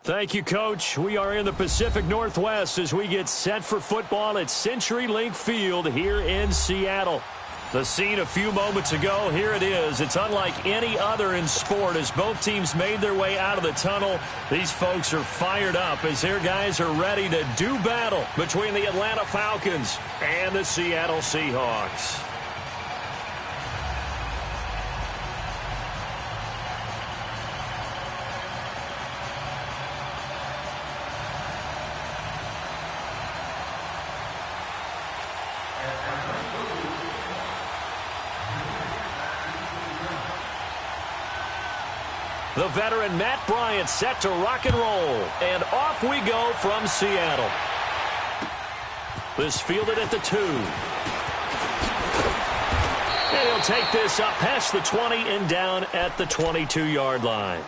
Thank you, Coach. We are in the Pacific Northwest as we get set for football at CenturyLink Field here in Seattle. The scene a few moments ago, here it is. It's unlike any other in sport as both teams made their way out of the tunnel. These folks are fired up as their guys are ready to do battle between the Atlanta Falcons and the Seattle Seahawks. The veteran Matt Bryant set to rock and roll. And off we go from Seattle. This fielded at the 2. And he'll take this up past the 20 and down at the 22-yard line.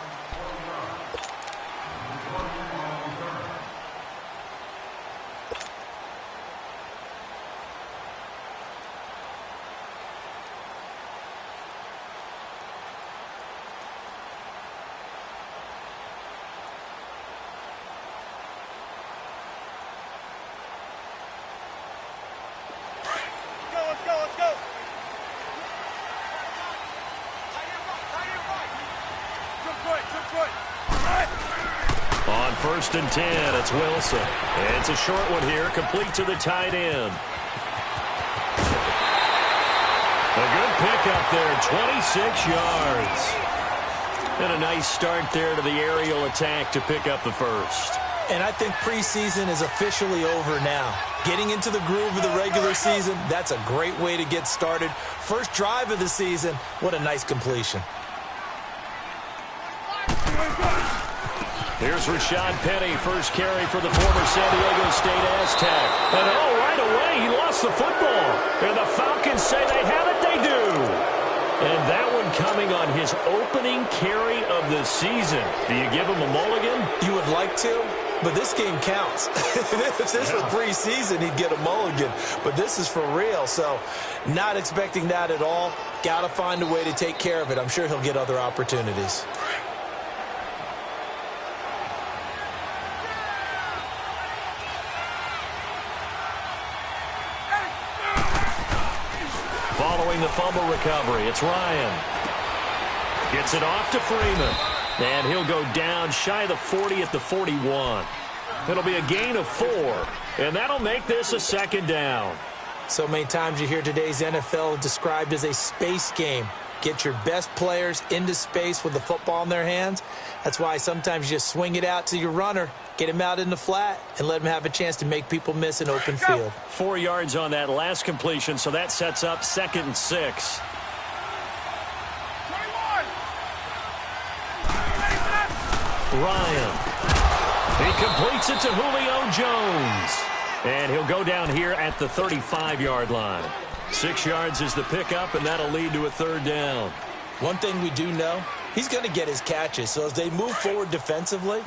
On 1st and 10, it's Wilson. It's a short one here, complete to the tight end. A good pickup there, 26 yards. And a nice start there to the aerial attack to pick up the first. And I think preseason is officially over now. Getting into the groove of the regular season, that's a great way to get started. First drive of the season, what a nice completion. Here's Rashad Penny, first carry for the former San Diego State Aztec. And right away, he lost the football. And the Falcons say they have it, they do. And that one coming on his opening carry of the season. Do you give him a mulligan? You would like to, but this game counts. If this was preseason, he'd get a mulligan. But this is for real, so not expecting that at all. Got to find a way to take care of it. I'm sure he'll get other opportunities. Following the fumble recovery, it's Ryan. Gets it off to Freeman. And he'll go down shy of the 40 at the 41. It'll be a gain of 4. And that'll make this a second down. So many times you hear today's NFL described as a space game. Get your best players into space with the football in their hands. That's why sometimes you just swing it out to your runner, get him out in the flat, and let him have a chance to make people miss an open field. 4 yards on that last completion, so that sets up 2nd and 6. Ryan. He completes it to Julio Jones. And he'll go down here at the 35-yard line. 6 yards is the pickup, and that'll lead to a 3rd down. One thing we do know, he's going to get his catches. So as they move forward defensively,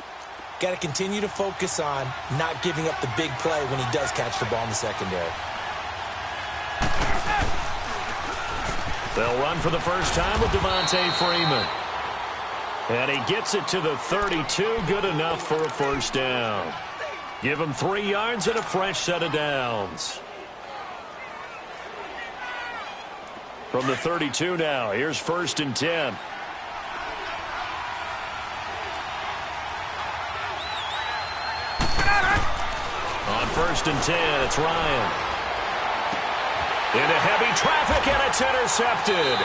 got to continue to focus on not giving up the big play when he does catch the ball in the secondary. They'll run for the first time with Devontae Freeman. And he gets it to the 32, good enough for a 1st down. Give him 3 yards and a fresh set of downs. From the 32 now, here's 1st and 10. On 1st and 10, it's Ryan. Into heavy traffic, and it's intercepted.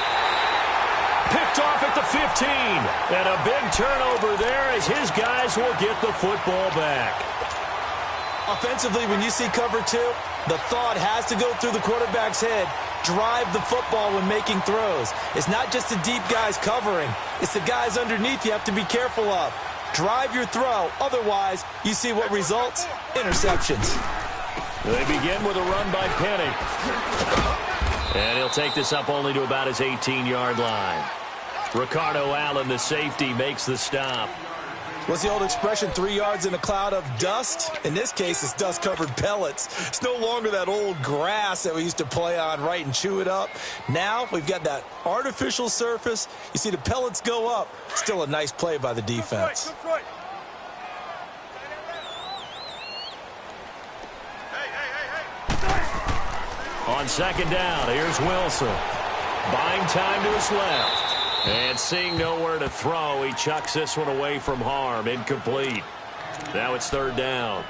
Picked off at the 15. And a big turnover there as his guys will get the football back. Offensively, when you see cover 2, the thought has to go through the quarterback's head. Drive the football when making throws. It's not just the deep guys covering. It's the guys underneath you have to be careful of. Drive your throw. Otherwise, you see what results? Interceptions. They begin with a run by Penny. And he'll take this up only to about his 18-yard line. Ricardo Allen, the safety, makes the stop. What's the old expression, 3 yards in a cloud of dust? In this case, it's dust-covered pellets. It's no longer that old grass that we used to play on, right, and chew it up. Now we've got that artificial surface. You see the pellets go up. Still a nice play by the defense. On second down, here's Wilson. Buying time to his left. And seeing nowhere to throw, he chucks this one away from harm. Incomplete. Now it's third down.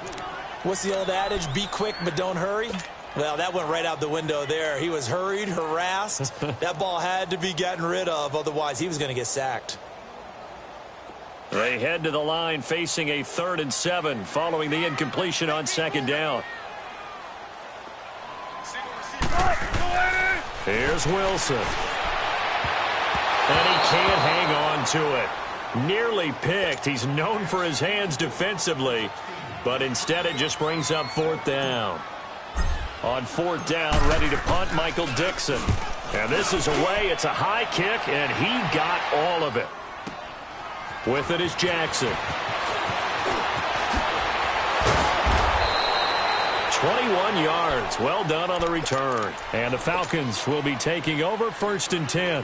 What's the old adage? Be quick, but don't hurry. Well, that went right out the window there. He was hurried, harassed. That ball had to be gotten rid of. Otherwise, he was going to get sacked. They head to the line facing a 3rd and 7 following the incompletion on second down. Here's Wilson. And he can't hang on to it. Nearly picked. He's known for his hands defensively, but instead it just brings up 4th down. On 4th down, ready to punt, Michael Dixon. And this is away. It's a high kick, and he got all of it. With it is Jackson. 21 yards. Well done on the return. And the Falcons will be taking over 1st and 10.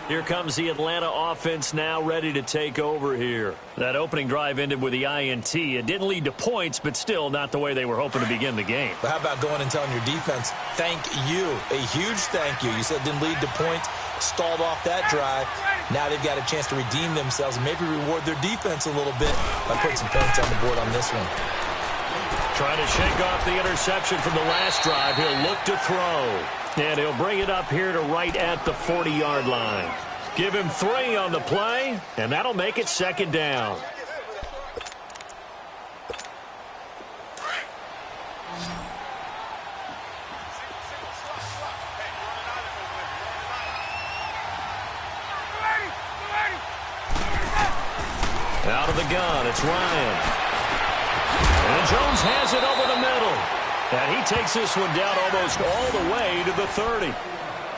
Here comes the Atlanta offense now ready to take over here. That opening drive ended with the INT. It didn't lead to points, but still not the way they were hoping to begin the game. But how about going and telling your defense, thank you, a huge thank you. You said it didn't lead to points, stalled off that drive. Now they've got a chance to redeem themselves and maybe reward their defense a little bit by putting some points on the board on this one. Trying to shake off the interception from the last drive. He'll look to throw. And he'll bring it up here to right at the 40-yard line. Give him 3 on the play, and that'll make it 2nd down. Out of the gun, it's Ryan. And Jones has it over the middle. And he takes this one down almost all the way to the 30.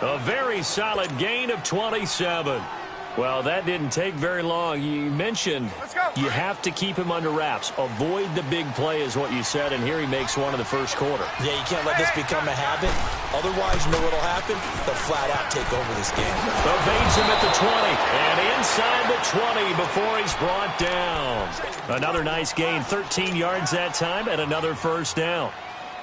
A very solid gain of 27. Well, that didn't take very long. You mentioned you have to keep him under wraps. Avoid the big play is what you said, and here he makes one in the first quarter. Yeah, you can't let this become a habit. Otherwise, you know what will happen? They'll flat out take over this game. Evades him at the 20, and inside the 20 before he's brought down. Another nice gain, 13 yards that time, and another first down.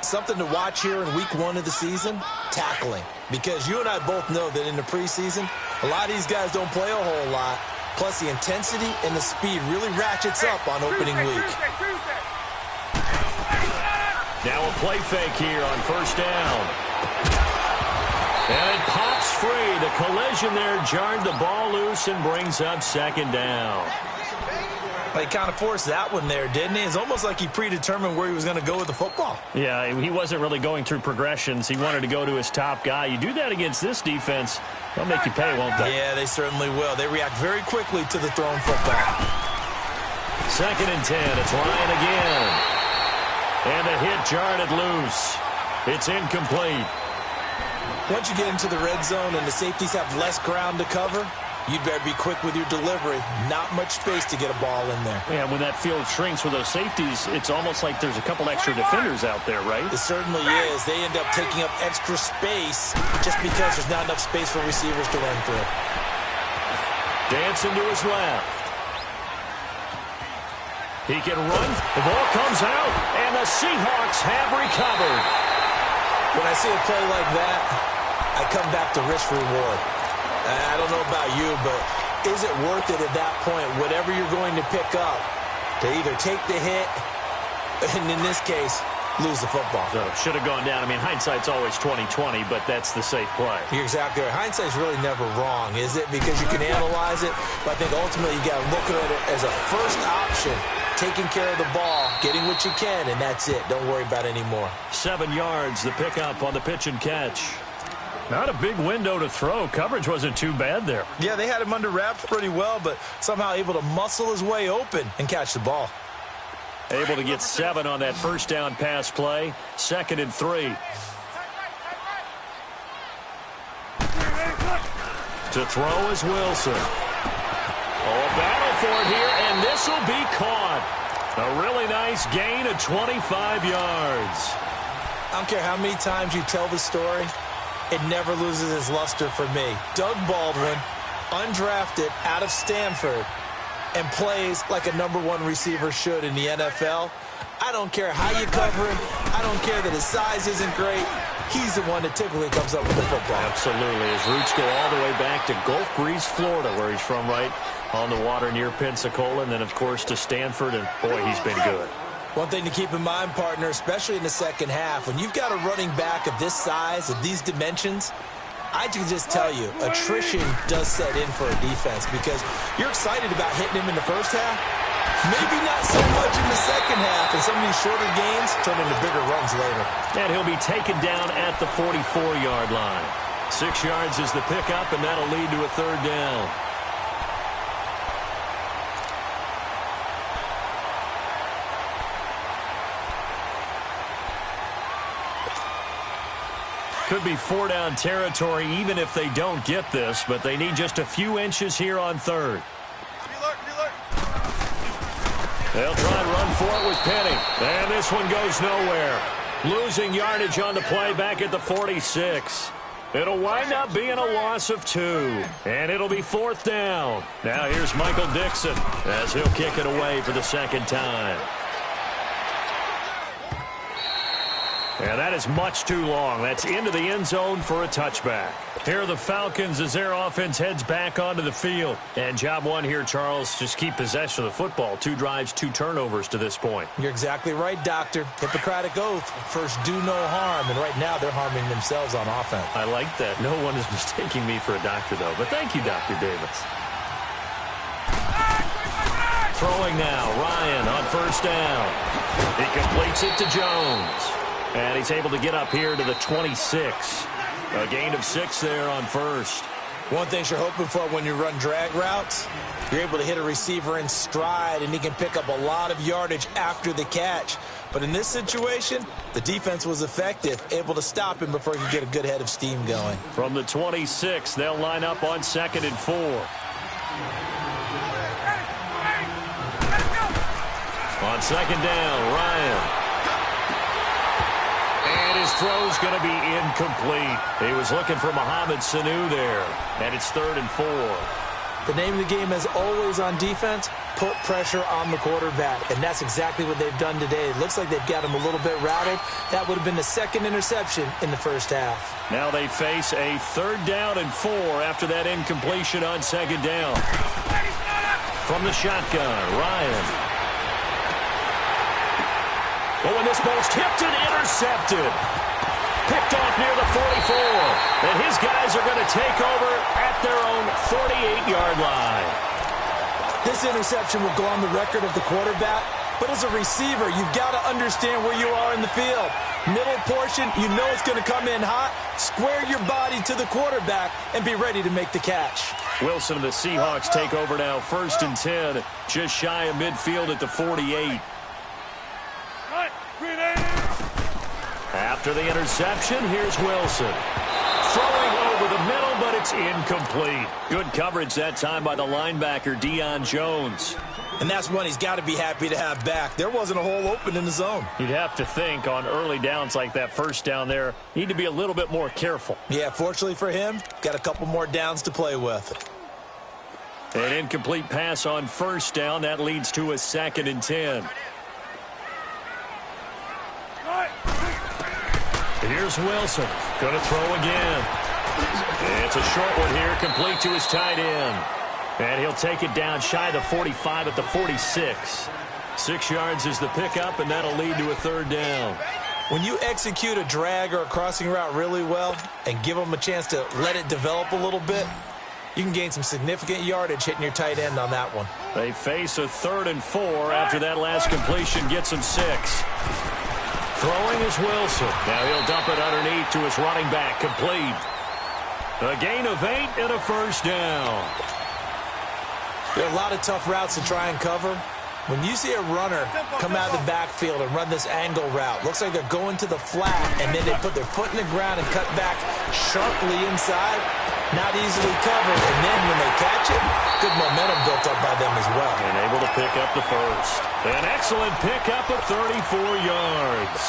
Something to watch here in week 1 of the season, tackling. Because you and I both know that in the preseason, a lot of these guys don't play a whole lot. Plus, the intensity and the speed really ratchets up on opening week. Now a play fake here on first down. And it pops free. The collision there jarred the ball loose and brings up 2nd down. He kind of forced that one there, didn't he? It's almost like he predetermined where he was going to go with the football. Yeah, he wasn't really going through progressions. He wanted to go to his top guy. You do that against this defense, they'll make you pay, won't they? Yeah, they certainly will. They react very quickly to the thrown football. 2nd and 10. It's Ryan again. And a hit jarred it loose. It's incomplete. Once you get into the red zone and the safeties have less ground to cover, you'd better be quick with your delivery. Not much space to get a ball in there. Yeah, when that field shrinks with those safeties, it's almost like there's a couple extra defenders out there, right? It certainly is. They end up taking up extra space just because there's not enough space for receivers to run through. Dancing to his left. He can run. The ball comes out, and the Seahawks have recovered. When I see a play like that, I come back to risk reward. I don't know about you, but is it worth it at that point, whatever you're going to pick up, to either take the hit, and in this case, lose the football? So should have gone down. I mean, hindsight's always 20/20, but that's the safe play. You're exactly right. Hindsight's really never wrong, is it? Because you can analyze it, but I think ultimately you got to look at it as a first option, taking care of the ball, getting what you can, and that's it. Don't worry about it anymore. 7 yards, the pickup on the pitch and catch. Not a big window to throw. Coverage wasn't too bad there. Yeah, they had him under wraps pretty well, but somehow able to muscle his way open and catch the ball. Able to get 7 on that first down pass play. 2nd and 3. To throw is Wilson. Oh, a battle for it here, and this will be caught. A really nice gain of 25 yards. I don't care how many times you tell the story, it never loses its luster for me. Doug Baldwin, undrafted out of Stanford, and plays like a #1 receiver should in the NFL. I don't care how you cover him. I I don't care that his size isn't great. He's the one that typically comes up with the football. Absolutely. His roots go all the way back to Gulf Breeze, Florida, where he's from, right on the water near Pensacola, and then, of course, to Stanford, and, boy, he's been good. One thing to keep in mind, partner, especially in the second half, when you've got a running back of this size, of these dimensions, I can just tell you, attrition does set in for a defense because you're excited about hitting him in the first half. Maybe not so much in the second half, and some of these shorter gains turn into bigger runs later. And he'll be taken down at the 44-yard line. 6 yards is the pickup, and that'll lead to a third down. Could be 4-down territory even if they don't get this, but they need just a few inches here on third. They'll try and run for it with Penny. And this one goes nowhere. Losing yardage on the play back at the 46. It'll wind up being a loss of 2. And it'll be 4th down. Now here's Michael Dixon as he'll kick it away for the second time. And that is much too long. That's into the end zone for a touchback. Here are the Falcons as their offense heads back onto the field. And job one here, Charles, just keep possession of the football. 2 drives, 2 turnovers to this point. You're exactly right, Doctor. Hippocratic oath. First, do no harm. And right now, they're harming themselves on offense. I like that. No one is mistaking me for a doctor, though. But thank you, Dr. Davis. Throwing now. Ryan on first down. He completes it to Jones. And he's able to get up here to the 26. A gain of 6 there on first. One thing you're hoping for when you run drag routes, you're able to hit a receiver in stride, and he can pick up a lot of yardage after the catch. But in this situation, the defense was effective, able to stop him before he could get a good head of steam going. From the 26, they'll line up on 2nd and 4. On 2nd down, Ryan. And his throw's going to be incomplete. He was looking for Mohamed Sanu there. And it's 3rd and 4. The name of the game is always on defense, put pressure on the quarterback. And that's exactly what they've done today. It looks like they've got him a little bit rattled. That would have been the 2nd interception in the first half. Now they face a 3rd down and 4 after that incompletion on 2nd down. From the shotgun, Ryan. Oh, and this ball's tipped and intercepted. Picked off near the 44. And his guys are going to take over at their own 48-yard line. This interception will go on the record of the quarterback. But as a receiver, you've got to understand where you are in the field. Middle portion, you know it's going to come in hot. Square your body to the quarterback and be ready to make the catch. Wilson and the Seahawks take over now. 1st and 10, just shy of midfield at the 48. After the interception, here's Wilson. Throwing over the middle, but it's incomplete. Good coverage that time by the linebacker, Deion Jones. And that's one he's got to be happy to have back. There wasn't a hole open in the zone. You'd have to think on early downs like that first down there, need to be a little bit more careful. Yeah, fortunately for him, got a couple more downs to play with. An incomplete pass on first down. That leads to a 2nd and 10. Here's Wilson. Going to throw again. It's a short one here, complete to his tight end. And he'll take it down shy of the 45 at the 46. 6 yards is the pickup, and that'll lead to a 3rd down. When you execute a drag or a crossing route really well and give them a chance to let it develop a little bit, you can gain some significant yardage hitting your tight end on that one. They face a 3rd and 4 after that last completion gets them 6. Throwing is Wilson. Now he'll dump it underneath to his running back, complete. A gain of 8 and a 1st down. There are a lot of tough routes to try and cover. When you see a runner come out of the backfield and run this angle route, looks like they're going to the flat, and then they put their foot in the ground and cut back sharply inside. Not easily covered, and then when they catch it, good momentum built up by them as well. And able to pick up the first. An excellent pickup of 34 yards.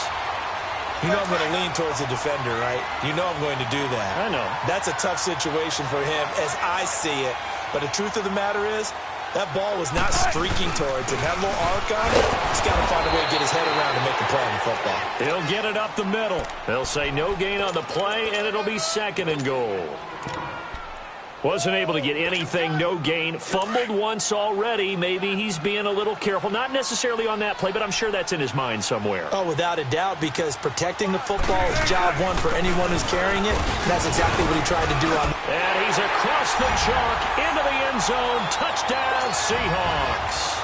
You know I'm going to lean towards the defender, right? You know I'm going to do that. I know. That's a tough situation for him as I see it. But the truth of the matter is, That ball was not streaking towards him. That little arc on it, he's got to find a way to get his head around and make the play on the football. He'll get it up the middle. They'll say no gain on the play, and it'll be 2nd and goal. Wasn't able to get anything, no gain. Fumbled once already. Maybe he's being a little careful. Not necessarily on that play, but I'm sure that's in his mind somewhere. Oh, without a doubt, because protecting the football is job one for anyone who's carrying it. And that's exactly what he tried to do on. And he's across the chalk into the end zone. Touchdown, Seahawks.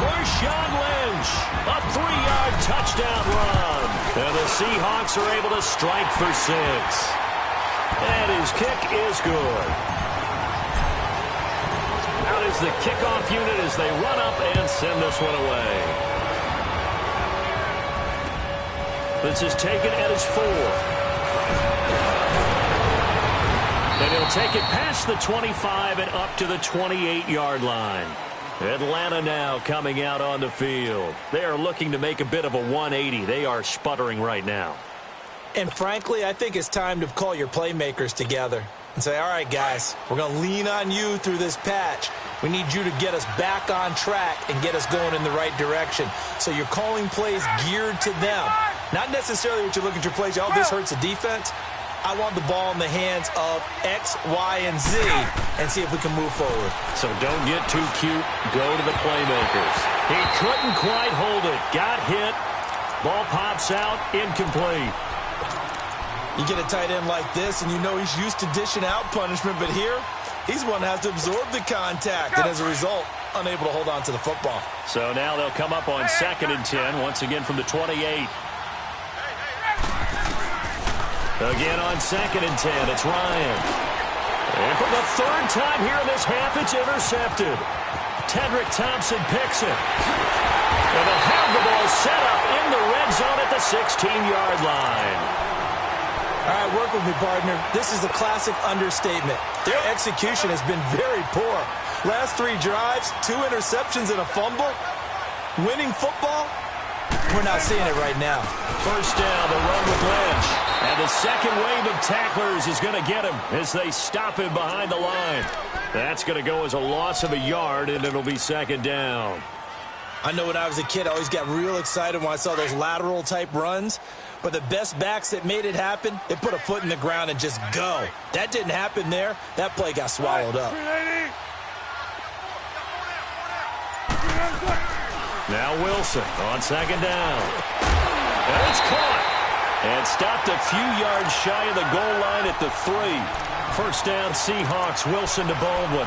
Marshawn Lynch, a 3-yard touchdown run. And the Seahawks are able to strike for 6. And his kick is good. Out is the kickoff unit as they run up and send this one away. This is taken at his 4. And he'll take it past the 25 and up to the 28-yard line. Atlanta now coming out on the field. They are looking to make a bit of a 180. They are sputtering right now. And frankly, I think it's time to call your playmakers together and say, all right, guys, we're going to lean on you through this patch. We need you to get us back on track and get us going in the right direction. So you're calling plays geared to them. Not necessarily what you look at your plays, oh, this hurts the defense. I want the ball in the hands of X, Y, and Z and see if we can move forward. So don't get too cute. Go to the playmakers. He couldn't quite hold it. Got hit. Ball pops out. Incomplete. You get a tight end like this, and you know he's used to dishing out punishment, but here, he's one that has to absorb the contact, and as a result, unable to hold on to the football. So now they'll come up on 2nd and 10, once again from the 28. Again on 2nd and 10, it's Ryan. And for the 3rd time here in this half, it's intercepted. Tedrick Thompson picks it. And they'll have the ball set up in the red zone at the 16-yard line. All right, work with me, partner. This is a classic understatement. Their execution has been very poor. Last 3 drives, 2 interceptions and a fumble. Winning football, we're not seeing it right now. First down, the run with Lynch. And the second wave of tacklers is going to get him as they stop him behind the line. That's going to go as a loss of a yard, and it'll be 2nd down. I know when I was a kid, I always got real excited when I saw those lateral-type runs. But the best backs that made it happen, they put a foot in the ground and just go. That didn't happen there. That play got swallowed up. Now Wilson on 2nd down. And it's caught. And stopped a few yards shy of the goal line at the 3. First down, Seahawks. Wilson to Baldwin.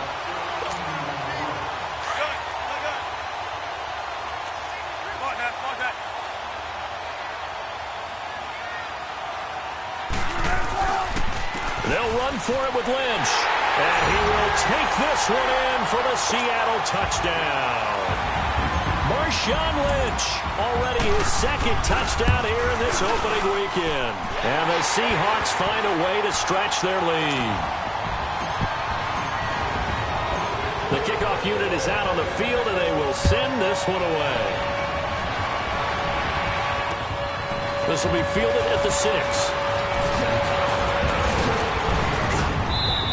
They'll run for it with Lynch. And he will take this one in for the Seattle touchdown. Marshawn Lynch, already his 2nd touchdown here in this opening weekend. And the Seahawks find a way to stretch their lead. The kickoff unit is out on the field, and they will send this one away. This will be fielded at the 6.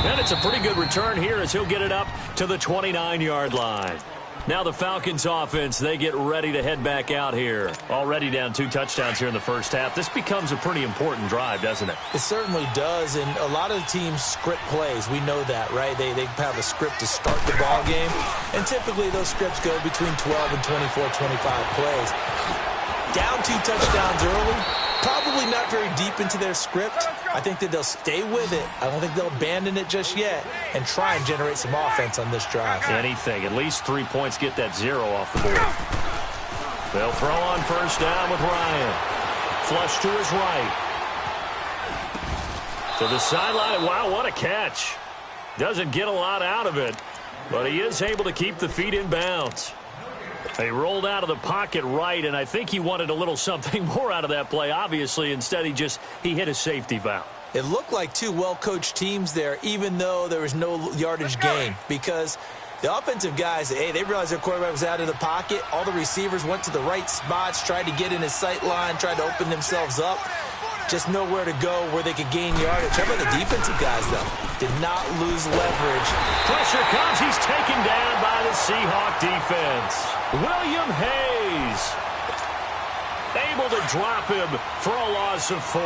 And it's a pretty good return here as he'll get it up to the 29-yard line. Now the Falcons offense, they get ready to head back out here. Already down 2 touchdowns here in the first half. This becomes a pretty important drive, doesn't it? It certainly does, and a lot of teams script plays. We know that, right? They have a script to start the ball game, and typically those scripts go between 12 and 24, 25 plays. Down 2 touchdowns early, probably not very deep into their script. I think that they'll stay with it. I don't think they'll abandon it just yet and try and generate some offense on this drive. Anything. At least 3 points, get that 0 off the board. They'll throw on first down with Ryan. Flush to his right. To the sideline. Wow, what a catch. Doesn't get a lot out of it, but he is able to keep the feet in bounds. They rolled out of the pocket right, and I think he wanted a little something more out of that play. Obviously, instead he hit a safety valve. It looked like 2 well-coached teams there, even though there was no yardage gain, because the offensive guys, hey, they realized their quarterback was out of the pocket. All the receivers went to the right spots, tried to get in his sight line, tried to open themselves up. Just nowhere to go where they could gain yardage. How about the defensive guys, though? Did not lose leverage. Pressure comes. He's taken down by the Seahawk defense. William Hayes able to drop him for a loss of 4.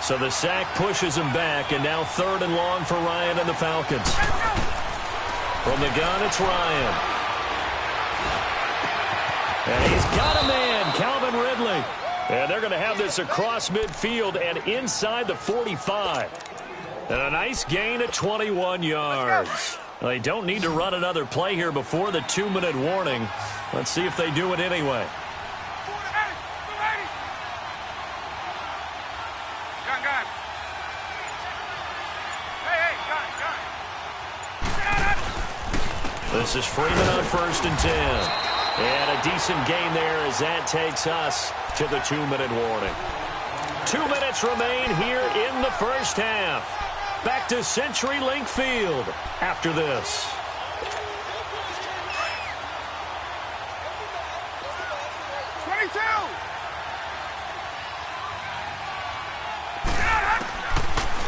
So the sack pushes him back, and now 3rd and long for Ryan and the Falcons. From the gun, it's Ryan. And he's got a man, Calvin Ridley. And they're going to have this across midfield and inside the 45. And a nice gain at 21 yards. Well, they don't need to run another play here before the 2-minute warning. Let's see if they do it anyway. This is Freeman on 1st and 10. And a decent gain there as that takes us to the 2-minute warning. 2 minutes remain here in the first half. Back to CenturyLink Field after this.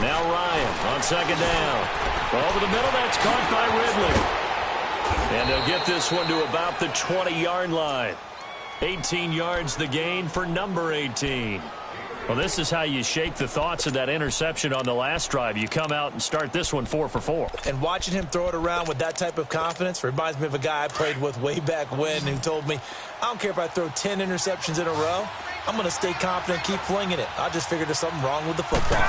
Now Ryan on 2nd down. Over the middle, that's caught by Ridley. And they'll get this one to about the 20-yard line. 18 yards the gain for number 18. Well, this is how you shake the thoughts of that interception on the last drive. You come out and start this one 4 for 4. And watching him throw it around with that type of confidence reminds me of a guy I played with way back when who told me, I don't care if I throw 10 interceptions in a row. I'm going to stay confident, keep flinging it. I just figured there's something wrong with the football.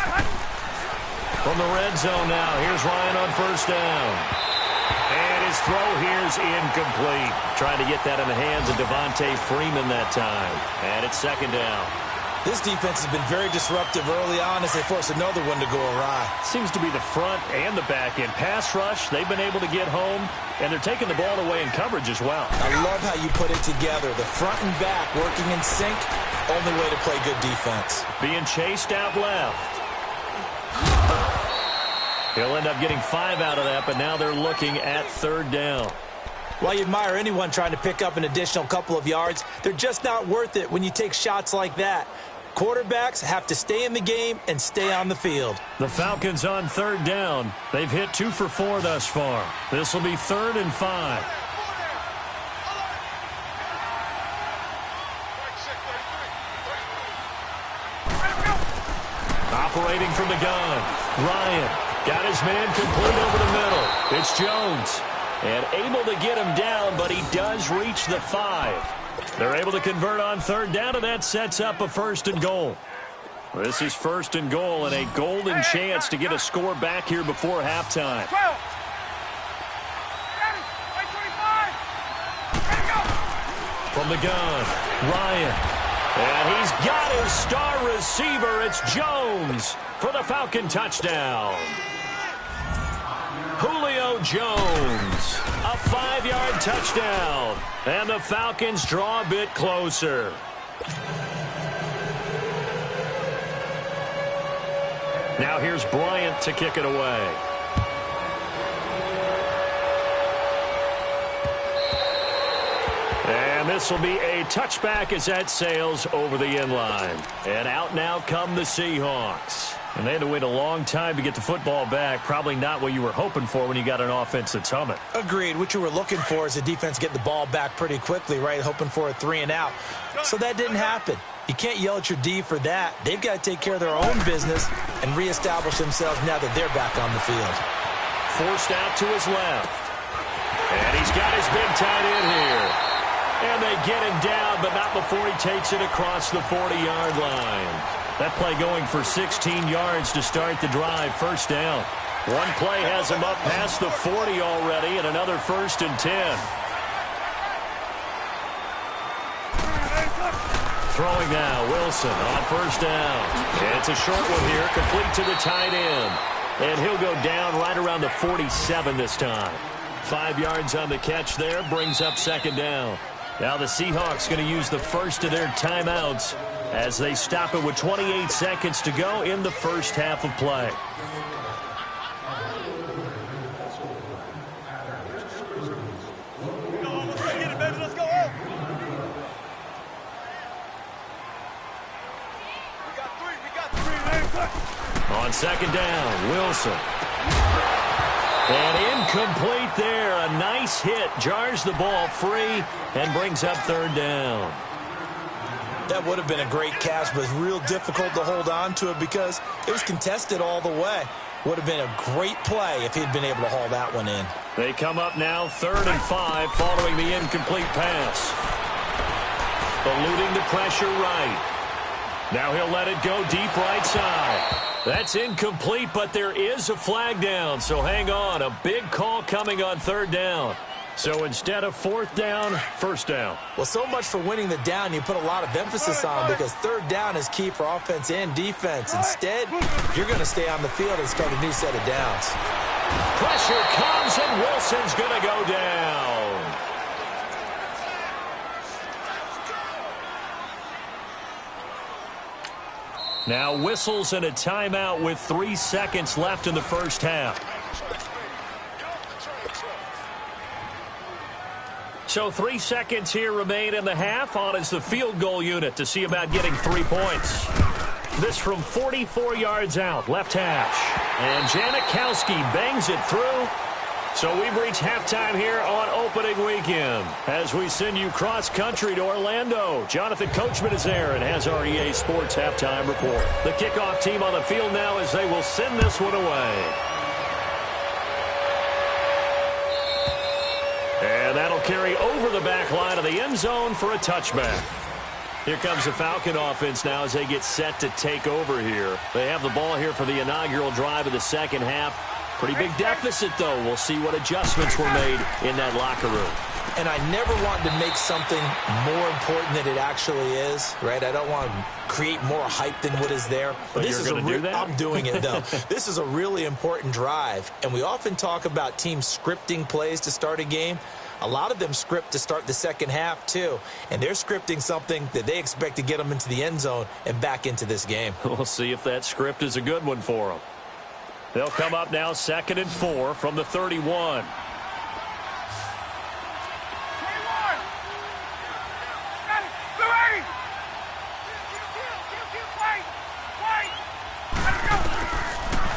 From the red zone now, here's Ryan on 1st down. And his throw here's incomplete. Trying to get that in the hands of Devontae Freeman that time. And it's 2nd down. This defense has been very disruptive early on as they force another one to go awry. Seems to be the front and the back end. Pass rush, they've been able to get home, and they're taking the ball away in coverage as well. I love how you put it together. The front and back working in sync. Only way to play good defense. Being chased out left. He'll end up getting 5 out of that, but now they're looking at 3rd down. While you admire anyone trying to pick up an additional couple of yards, they're just not worth it when you take shots like that. Quarterbacks have to stay in the game and stay on the field. The Falcons on 3rd down. They've hit 2 for 4 thus far. This will be 3rd and 5. Operating from the gun. Ryan got his man complete over the middle. It's Jones. And able to get him down, but he does reach the 5. They're able to convert on 3rd down, and that sets up a 1st and goal. This is 1st and goal, and a golden chance to get a score back here before halftime. From the gun, Ryan. And he's got his star receiver. It's Jones for the Falcon touchdown. Julio Jones, a 5-yard touchdown. And the Falcons draw a bit closer. Now here's Bryant to kick it away. And this will be a touchback as that sails over the end line. And out now come the Seahawks. And they had to wait a long time to get the football back. Probably not what you were hoping for when you got an offense that's humming. Agreed. What you were looking for is the defense get the ball back pretty quickly, right? Hoping for a 3 and out. So that didn't happen. You can't yell at your D for that. They've got to take care of their own business and reestablish themselves now that they're back on the field. Forced out to his left. And he's got his big tight end here. And they get him down, but not before he takes it across the 40-yard line. That play going for 16 yards to start the drive. 1st down. One play has him up past the 40 already, and another 1st and 10. Throwing now, Wilson on 1st down. And it's a short one here, complete to the tight end. And he'll go down right around the 47 this time. 5 yards on the catch there, brings up 2nd down. Now the Seahawks going to use the first of their timeouts as they stop it with 28 seconds to go in the first half of play. On second down, Wilson. And incomplete there. A nice hit. Jars the ball free and brings up third down. That would have been a great catch, but it's real difficult to hold on to it because it was contested all the way. Would have been a great play if he'd been able to haul that one in. They come up now 3rd and 5 following the incomplete pass. Eluding the pressure right. Now he'll let it go deep right side. That's incomplete, but there is a flag down, so hang on. A big call coming on 3rd down. So instead of 4th down, 1st down. Well, so much for winning the down you put a lot of emphasis on because 3rd down is key for offense and defense. Instead, you're going to stay on the field and start a new set of downs. Pressure comes, and Wilson's going to go down. Now whistles and a timeout with 3 seconds left in the first half. So 3 seconds here remain in the half. On is the field goal unit to see about getting 3 points. This from 44 yards out, left hash. And Janikowski bangs it through. So we've reached halftime here on opening weekend. As we send you cross-country to Orlando, Jonathan Coachman is there and has our EA Sports halftime report. The kickoff team on the field now as they will send this one away. And that'll carry over the back line of the end zone for a touchback. Here comes the Falcon offense now as they get set to take over here. They have the ball here for the inaugural drive of the second half. Pretty big deficit, though. We'll see what adjustments were made in that locker room. And I never want to make something more important than it actually is, right? I don't want to create more hype than what is there. But this you're going to do that? I'm doing it, though. This is a really important drive. And we often talk about teams scripting plays to start a game. A lot of them script to start the second half, too. And they're scripting something that they expect to get them into the end zone and back into this game. We'll see if that script is a good one for them. They'll come up now 2nd and 4 from the 31.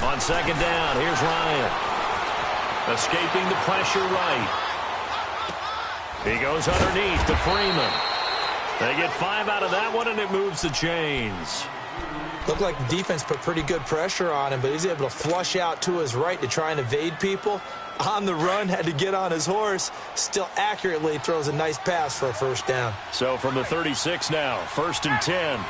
On second down, here's Ryan. Escaping the pressure right. He goes underneath to Freeman. They get 5 out of that one, and it moves the chains. Looked like the defense put pretty good pressure on him, but he's able to flush out to his right to try and evade people. On the run, had to get on his horse. Still accurately throws a nice pass for a first down. So from the 36 now, 1st and 10.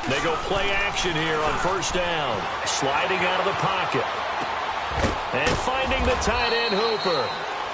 They go play action here on 1st down. Sliding out of the pocket. And finding the tight end Hooper.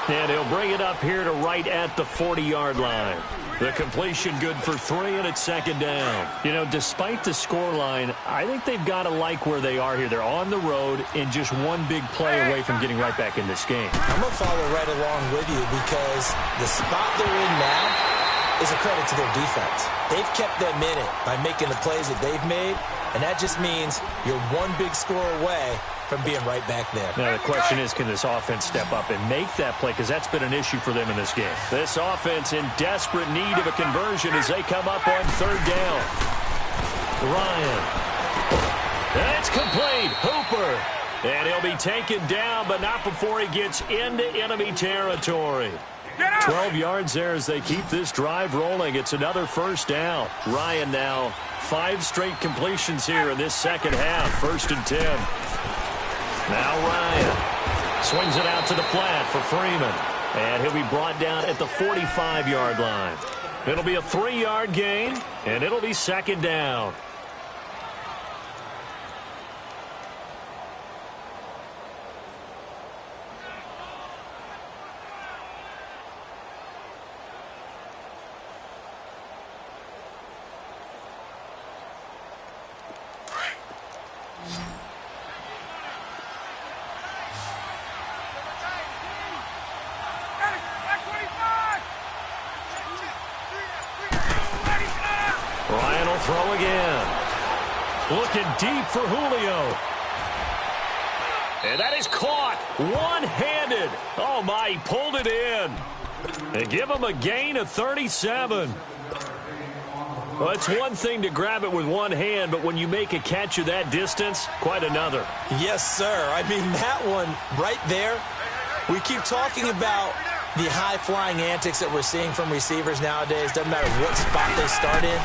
And he'll bring it up here to right at the 40-yard line. The completion good for 3, and it's 2nd down. You know, despite the scoreline, I think they've got to like where they are here. They're on the road and just one big play away from getting right back in this game. I'm going to follow right along with you because the spot they're in now is a credit to their defense. They've kept them in it by making the plays that they've made, and that just means you're one big score away from being right back there. Now, the question is, can this offense step up and make that play? Because that's been an issue for them in this game. This offense in desperate need of a conversion as they come up on 3rd down. Ryan. And it's complete. Hooper. And he'll be taken down, but not before he gets into enemy territory. 12 yards there as they keep this drive rolling. It's another 1st down. Ryan now 5 straight completions here in this second half. 1st and 10. Now Ryan swings it out to the flat for Freeman. And he'll be brought down at the 45-yard line. It'll be a 3-yard gain, and it'll be 2nd down. Ryan will throw again. Looking deep for Julio. And that is caught one-handed. Oh, my, he pulled it in. They give him a gain of 37. Well, it's one thing to grab it with one hand, but when you make a catch of that distance, quite another. Yes, sir. I mean, that one right there, we keep talking about the high-flying antics that we're seeing from receivers nowadays. Doesn't matter what spot they start in.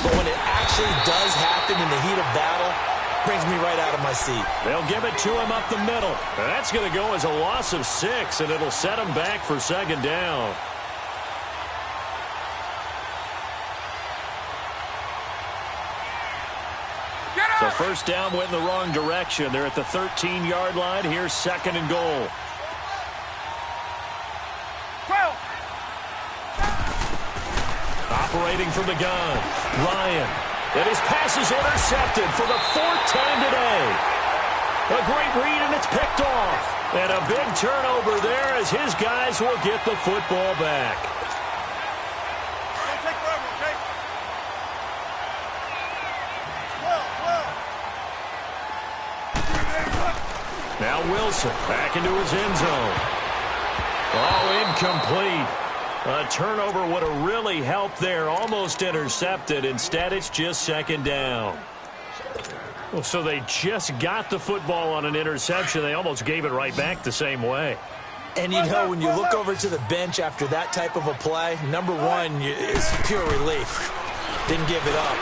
But when it actually does happen in the heat of battle, brings me right out of my seat. They'll give it to him up the middle. That's going to go as a loss of 6, and it'll set him back for second down. So first down went in the wrong direction. They're at the 13-yard line. Here's second and goal. Operating from the gun, Ryan. And his pass is intercepted for the 4th time today. A great read, and it's picked off. And a big turnover there as his guys will get the football back. Now Wilson back into his end zone. Oh, incomplete. A turnover would have really helped there. Almost intercepted. Instead, it's just second down. Well, so they just got the football on an interception. They almost gave it right back the same way. And, you know, when you look over to the bench after that type of a play, number one is pure relief. Didn't give it up.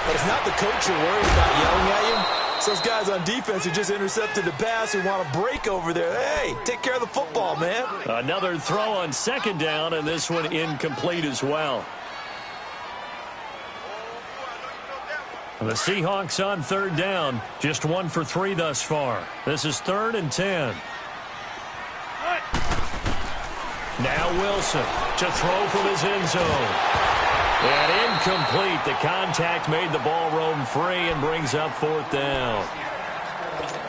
But it's not the coach you're worried about yelling at you. It's those guys on defense who just intercepted the pass who want to break over there. Hey, take care of the football, man. Another throw on second down, and this one incomplete as well. The Seahawks on third down, just 1 for 3 thus far. This is 3rd and 10. Now Wilson to throw from his end zone. And incomplete. The contact made the ball roam free and brings up 4th down.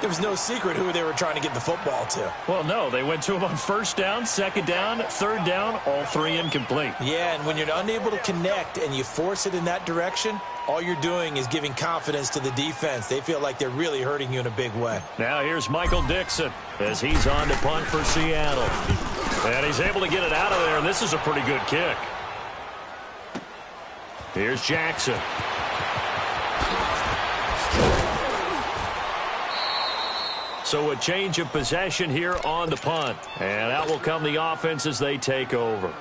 It was no secret who they were trying to get the football to. Well, no, they went to him on first down, second down, third down, all 3 incomplete. Yeah, and when you're unable to connect and you force it in that direction, all you're doing is giving confidence to the defense. They feel like they're really hurting you in a big way. Now here's Michael Dixon as he's on to punt for Seattle. And he's able to get it out of there, and this is a pretty good kick. Here's Jackson. So a change of possession here on the punt. And out will come the offense as they take over.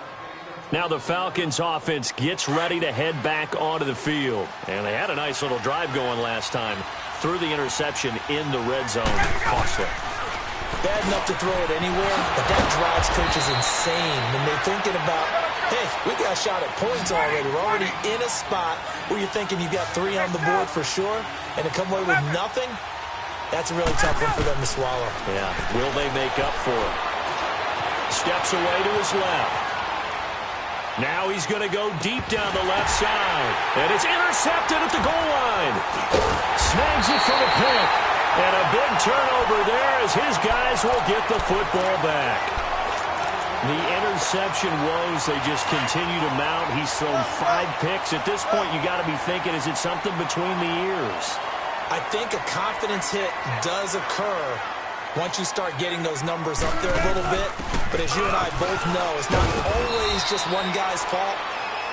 Now the Falcons offense gets ready to head back onto the field. And they had a nice little drive going last time. Threw the interception in the red zone. Costly. Bad enough to throw it anywhere, but that drives coaches insane when they're thinking about, hey, we got a shot at points already. We're already in a spot where you're thinking you got 3 on the board for sure, and to come away with nothing, that's a really tough one for them to swallow. Yeah, will they make up for it? Steps away to his left. Now he's going to go deep down the left side, and it's intercepted at the goal line. Snags it for the pick. And a big turnover there as his guys will get the football back. The interception woes, they just continue to mount. He's thrown 5 picks. At this point, you got to be thinking, is it something between the ears? I think a confidence hit does occur once you start getting those numbers up there a little bit. But as you and I both know, it's not always just one guy's fault.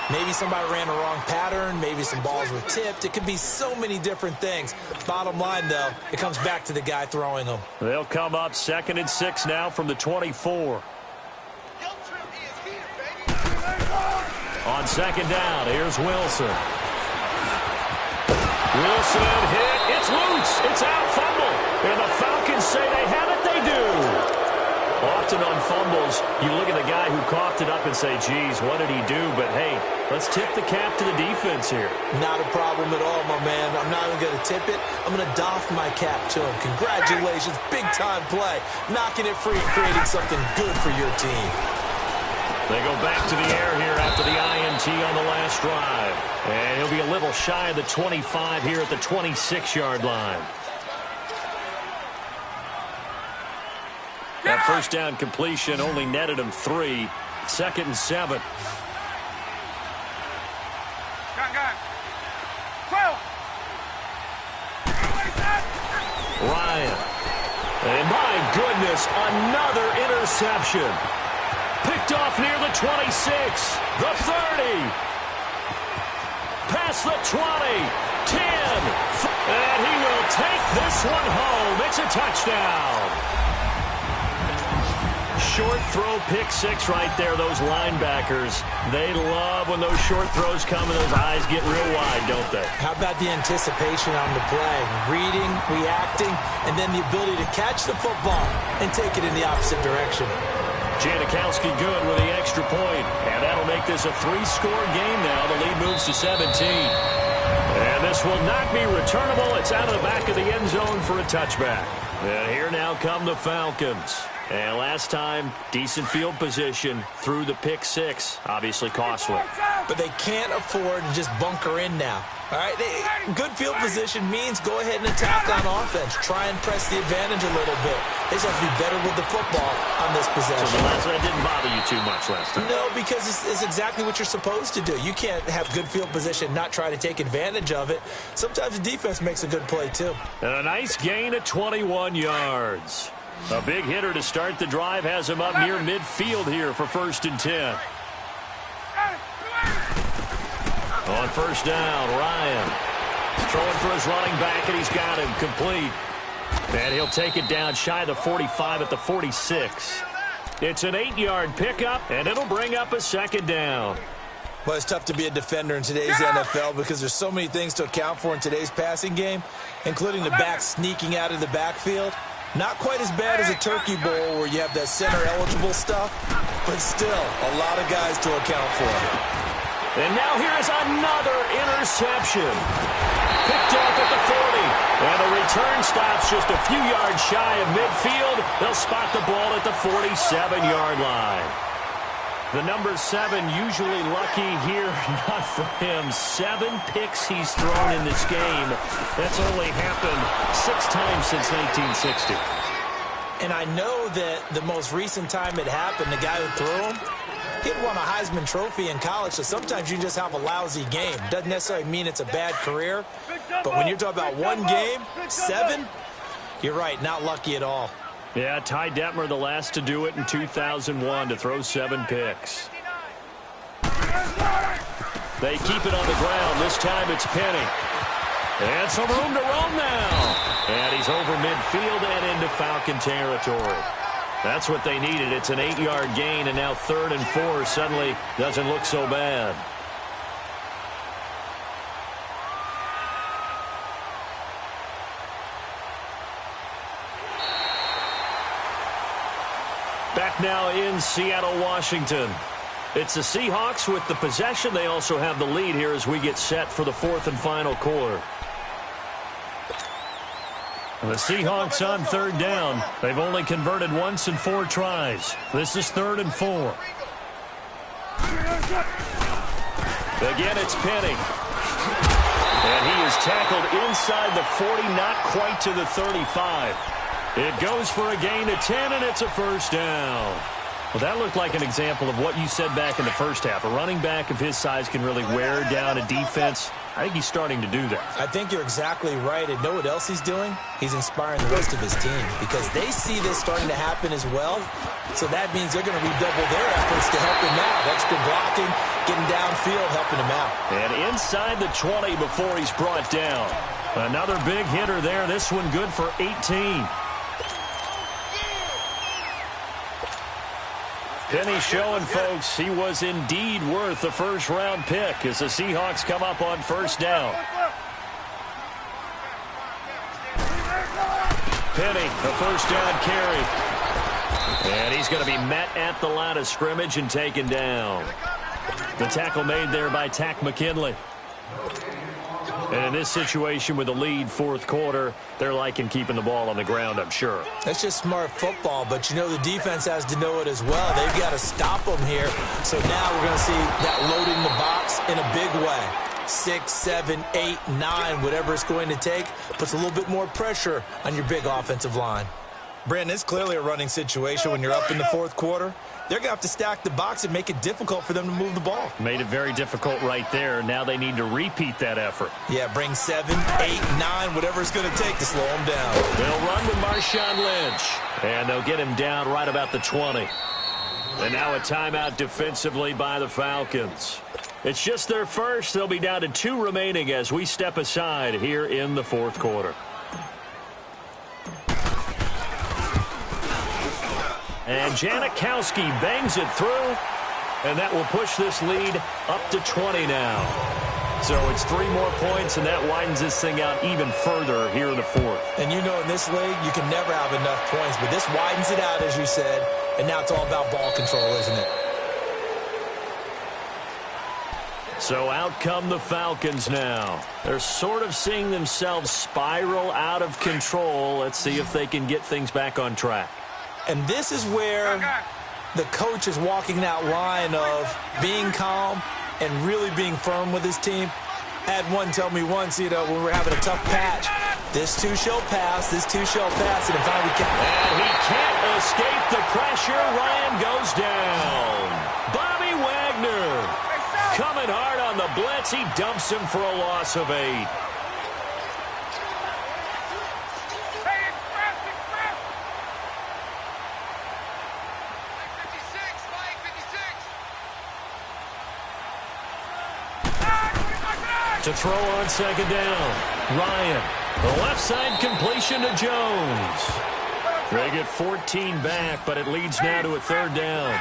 Maybe somebody ran a wrong pattern. Maybe some balls were tipped. It could be so many different things. Bottom line, though, it comes back to the guy throwing them. They'll come up 2nd and 6 now from the 24. On second down, here's Wilson. Wilson hit. It's loose. It's out. Fumble. And the Falcons say they have it. They do. Often on fumbles, you look at the guy who coughed it up and say, geez, what did he do? But, hey, let's tip the cap to the defense here. Not a problem at all, my man. I'm not even going to tip it. I'm going to doff my cap to him. Congratulations. Big-time play. Knocking it free, creating something good for your team. They go back to the air here after the INT on the last drive. And he'll be a little shy of the 25 here at the 26-yard line. That first down completion only netted him 3. 2nd and 7. Ryan. And my goodness, another interception. Picked Picked off near the 26, the 30, past the 20, 10, and he will take this one home. It's a touchdown. Short throw, pick six right there. Those linebackers, they love when those short throws come and those eyes get real wide, don't they? How about the anticipation on the play? Reading, reacting, and then the ability to catch the football and take it in the opposite direction. Janikowski good with the extra point, and that'll make this a three-score game now. The lead moves to 17. And this will not be returnable. It's out of the back of the end zone for a touchback. And here now come the Falcons. And last time, decent field position through the pick six. Obviously costly. But they can't afford to just bunker in now. All right, good field position means go ahead and attack on offense. Try and press the advantage a little bit. They just have to be better with the football on this possession. So that didn't bother you too much last time? No, because it's exactly what you're supposed to do. You can't have good field position, not try to take advantage of it. Sometimes the defense makes a good play, too. And a nice gain of 21 yards. A big hitter to start the drive has him up near midfield here for 1st and 10. On first down, Ryan throwing for his running back, and he's got him complete. And he'll take it down shy of the 45 at the 46. It's an 8-yard pickup, and it'll bring up a 2nd down. Well, it's tough to be a defender in today's NFL because there's so many things to account for in today's passing game, including the back sneaking out of the backfield. Not quite as bad as a turkey bowl where you have that center-eligible stuff, but still a lot of guys to account for. And now here is another interception. Picked off at the 40. And the return stops just a few yards shy of midfield. They'll spot the ball at the 47-yard line. The number 7 usually lucky here, not for him. 7 picks he's thrown in this game. That's only happened 6 times since 1960. And I know that the most recent time it happened, the guy who threw him, he'd won a Heisman Trophy in college, so sometimes you just have a lousy game. Doesn't necessarily mean it's a bad career, but when you're talking about one game, 7, you're right, not lucky at all. Yeah, Ty Detmer, the last to do it in 2001, to throw 7 picks. They keep it on the ground. This time it's Penny. And some room to roam now. And he's over midfield and into Falcon territory. That's what they needed. It's an 8-yard gain, and now 3rd and 4 suddenly doesn't look so bad. Back now in Seattle, Washington. It's the Seahawks with the possession. They also have the lead here as we get set for the 4th and final quarter. The Seahawks on 3rd down. They've only converted once in 4 tries. This is 3rd and 4. Again, it's Penny. And he is tackled inside the 40, not quite to the 35. It goes for a gain of 10, and it's a 1st down. Well, that looked like an example of what you said back in the first half. A running back of his size can really wear down a defense. I think he's starting to do that. I think you're exactly right. And know what else he's doing? He's inspiring the rest of his team because they see this starting to happen as well. So that means they're going to redouble their efforts to help him out. Extra blocking, getting downfield, helping him out. And inside the 20 before he's brought down. Another big hitter there. This one good for 18. Penny showing folks he was indeed worth the 1st-round pick as the Seahawks come up on 1st down. Penny, the 1st down carry. And he's going to be met at the line of scrimmage and taken down. The tackle made there by Tack McKinley. And in this situation with the lead 4th quarter, they're liking keeping the ball on the ground, I'm sure. That's just smart football, but you know the defense has to know it as well. They've got to stop them here. So now we're going to see that loading the box in a big way. 6, 7, 8, 9, whatever it's going to take, puts a little bit more pressure on your big offensive line. Brandon, it's clearly a running situation when you're up in the 4th quarter. They're going to have to stack the box and make it difficult for them to move the ball. Made it very difficult right there. Now they need to repeat that effort. Yeah, bring 7, 8, 9, whatever it's going to take to slow them down. They'll run with Marshawn Lynch. And they'll get him down right about the 20. And now a timeout defensively by the Falcons. It's just their first. They'll be down to 2 remaining as we step aside here in the fourth quarter. And Janikowski bangs it through, and that will push this lead up to 20 now. So it's 3 more points, and that widens this thing out even further here in the fourth. And you know in this league, you can never have enough points, but this widens it out, as you said, and now it's all about ball control, isn't it? So out come the Falcons now. They're sort of seeing themselves spiral out of control. Let's see if they can get things back on track. And this is where the coach is walking that line of being calm and really being firm with his team. I had one tell me once, when we were having a tough patch, this too shall pass, this too shall pass, and if I we can... And he can't escape the pressure. Ryan goes down. Bobby Wagner coming hard on the blitz. He dumps him for a loss of 8. To throw on second down. Ryan, the left side completion to Jones. They get 14 back, but it leads now to a 3rd down.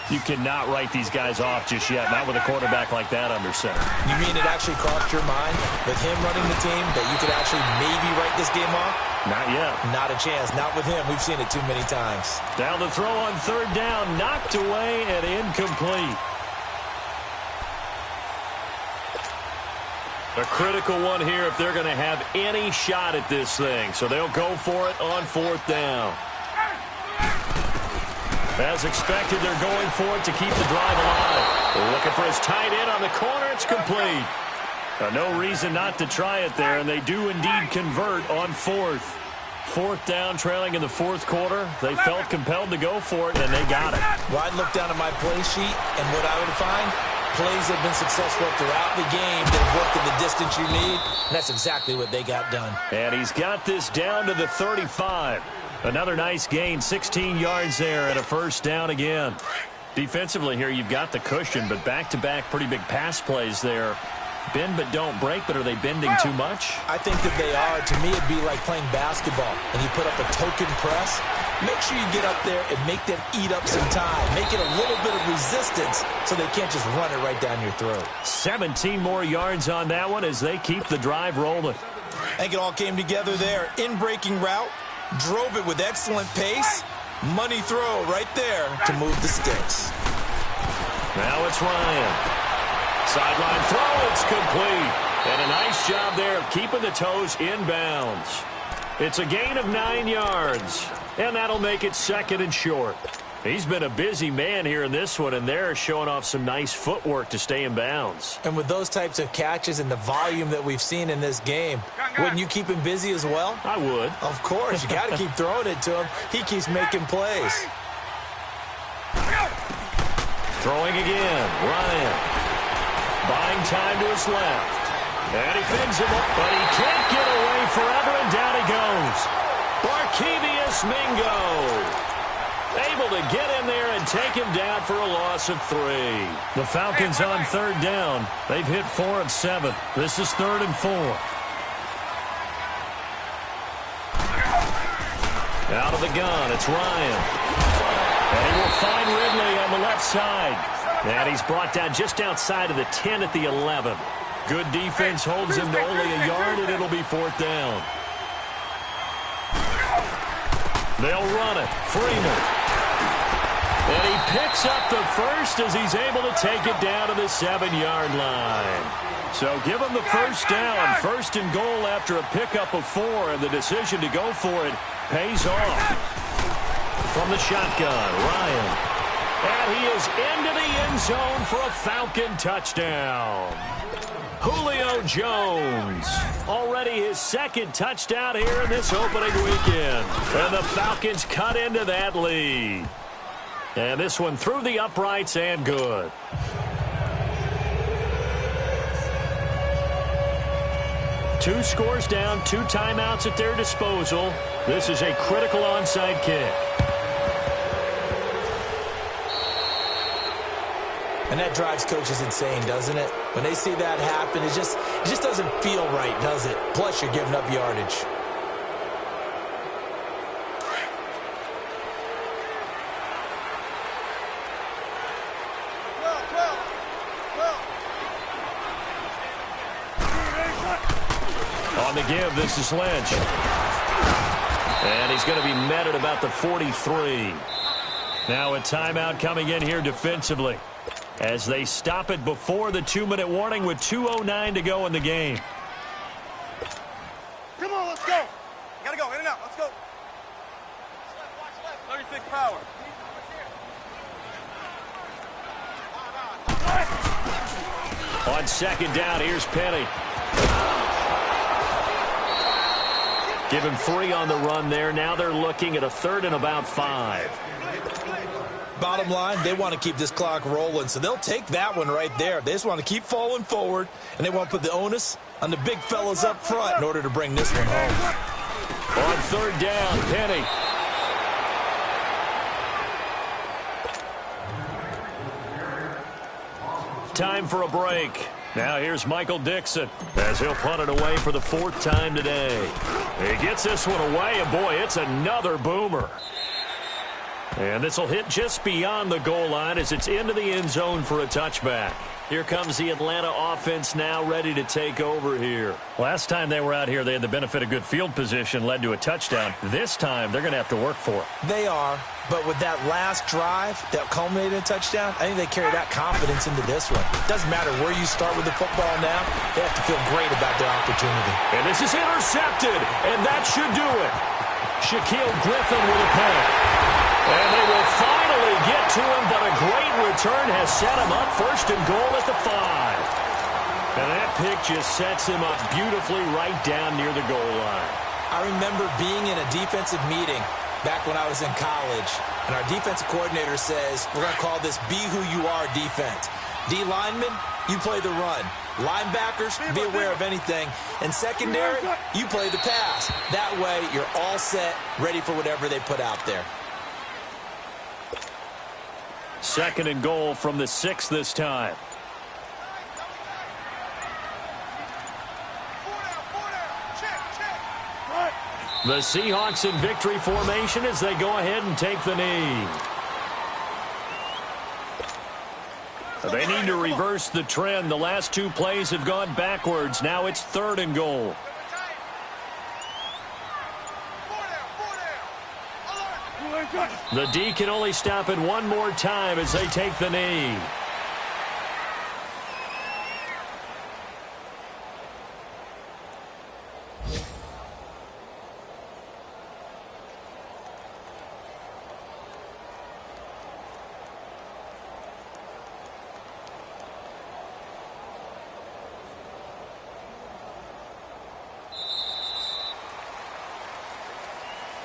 You cannot write these guys off just yet, not with a quarterback like that under center. You mean it actually crossed your mind with him running the team that you could actually maybe write this game off? Not yet. Not a chance. Not with him. We've seen it too many times. Down the throw on 3rd down, knocked away and incomplete. A critical one here if they're going to have any shot at this thing. So they'll go for it on 4th down. As expected, they're going for it to keep the drive alive. They're looking for his tight end on the corner. It's complete. No reason not to try it there, and they do indeed convert on 4th. 4th down, trailing in the 4th quarter. They felt compelled to go for it, and they got it. Well, I'd look down at my play sheet, and what I would find, plays have been successful throughout the game. They've worked in the distance you need, and that's exactly what they got done. And he's got this down to the 35. Another nice gain, 16 yards there, and a 1st down again. Defensively here, you've got the cushion, but back-to-back pretty big pass plays there. Bend but don't break, but are they bending too much? I think that they are. To me, it'd be like playing basketball, and you put up a token press. Make sure you get up there and make them eat up some time. Make it a little bit of resistance so they can't just run it right down your throat. 17 more yards on that one as they keep the drive rolling. I think it all came together there. In-breaking route, drove it with excellent pace. Money throw right there to move the sticks. Now it's Ryan. Sideline throw, it's complete. And a nice job there of keeping the toes inbounds. It's a gain of 9 yards, and that'll make it 2nd and short. He's been a busy man here in this one, and they're showing off some nice footwork to stay in bounds. And with those types of catches and the volume that we've seen in this game, wouldn't you keep him busy as well? I would. Of course. You got to keep throwing it to him. He keeps making plays. Throwing again. Ryan. Buying time to his left. And he fends him up, but he can't get away forever, and down he goes. Barkevious Mingo. Able to get in there and take him down for a loss of 3. The Falcons on 3rd down. They've hit 4 of 7. This is 3rd and 4. Out of the gun, it's Ryan. And he will find Ridley on the left side. And he's brought down just outside of the 10 at the 11. Good defense holds him to only a yard, and it'll be 4th down. They'll run it. Freeman. And he picks up the first as he's able to take it down to the 7-yard line. So give him the 1st down. 1st and goal after a pickup of 4, and the decision to go for it pays off. From the shotgun, Ryan. And he is into the end zone for a Falcon touchdown. Julio Jones, already his 2nd touchdown here in this opening weekend. And the Falcons cut into that lead. And this one through the uprights and good. Two scores down, 2 timeouts at their disposal. This is a critical onside kick. And that drives coaches insane, doesn't it? When they see that happen, it just doesn't feel right, does it? Plus, you're giving up yardage. On the give, this is Lynch. And he's going to be met at about the 43. Now a timeout coming in here defensively as they stop it before the 2-minute warning with 2:09 to go in the game. Come on, let's go. Gotta go, in and out, let's go. 36 power. On second down, here's Penny. Give him 3 on the run there. Now they're looking at a 3rd and about 5. Bottom line, they want to keep this clock rolling, so they'll take that one right there. They just want to keep falling forward, and they want to put the onus on the big fellas up front in order to bring this one home. On 3rd down, Penny. Time for a break. Now here's Michael Dixon as he'll punt it away for the 4th time today. He gets this one away, and boy, it's another boomer. And this will hit just beyond the goal line as it's into the end zone for a touchback. Here comes the Atlanta offense now ready to take over here. Last time they were out here, they had the benefit of good field position, led to a touchdown. This time, they're going to have to work for it. They are, but with that last drive that culminated in a touchdown, I think they carry that confidence into this one. Doesn't matter where you start with the football now, they have to feel great about their opportunity. And this is intercepted, and that should do it. Shaquille Griffin with a punt. And they will finally get to him, but a great return has set him up 1st and goal at the 5. And that pick just sets him up beautifully right down near the goal line. I remember being in a defensive meeting back when I was in college, and our defensive coordinator says, we're going to call this be who you are defense. D linemen, you play the run. Linebackers, be aware of anything. And secondary, you play the pass. That way, you're all set, ready for whatever they put out there. 2nd and goal from the 6 this time. The Seahawks in victory formation as they go ahead and take the knee. They need to reverse the trend. The last 2 plays have gone backwards. Now it's 3rd and goal. The D can only stop it one more time as they take the knee.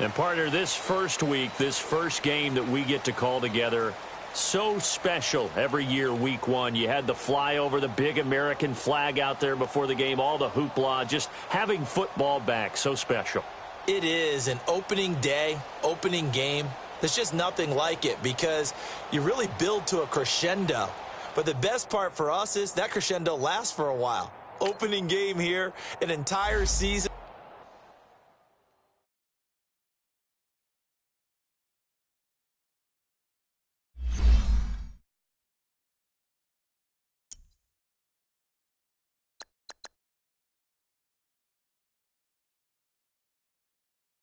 And partner, this first week, this first game that we get to call together, so special every year, week 1. You had the flyover, the big American flag out there before the game, all the hoopla, just having football back, so special. It is an opening day, opening game. There's just nothing like it because you really build to a crescendo. But the best part for us is that crescendo lasts for a while. Opening game here, an entire season.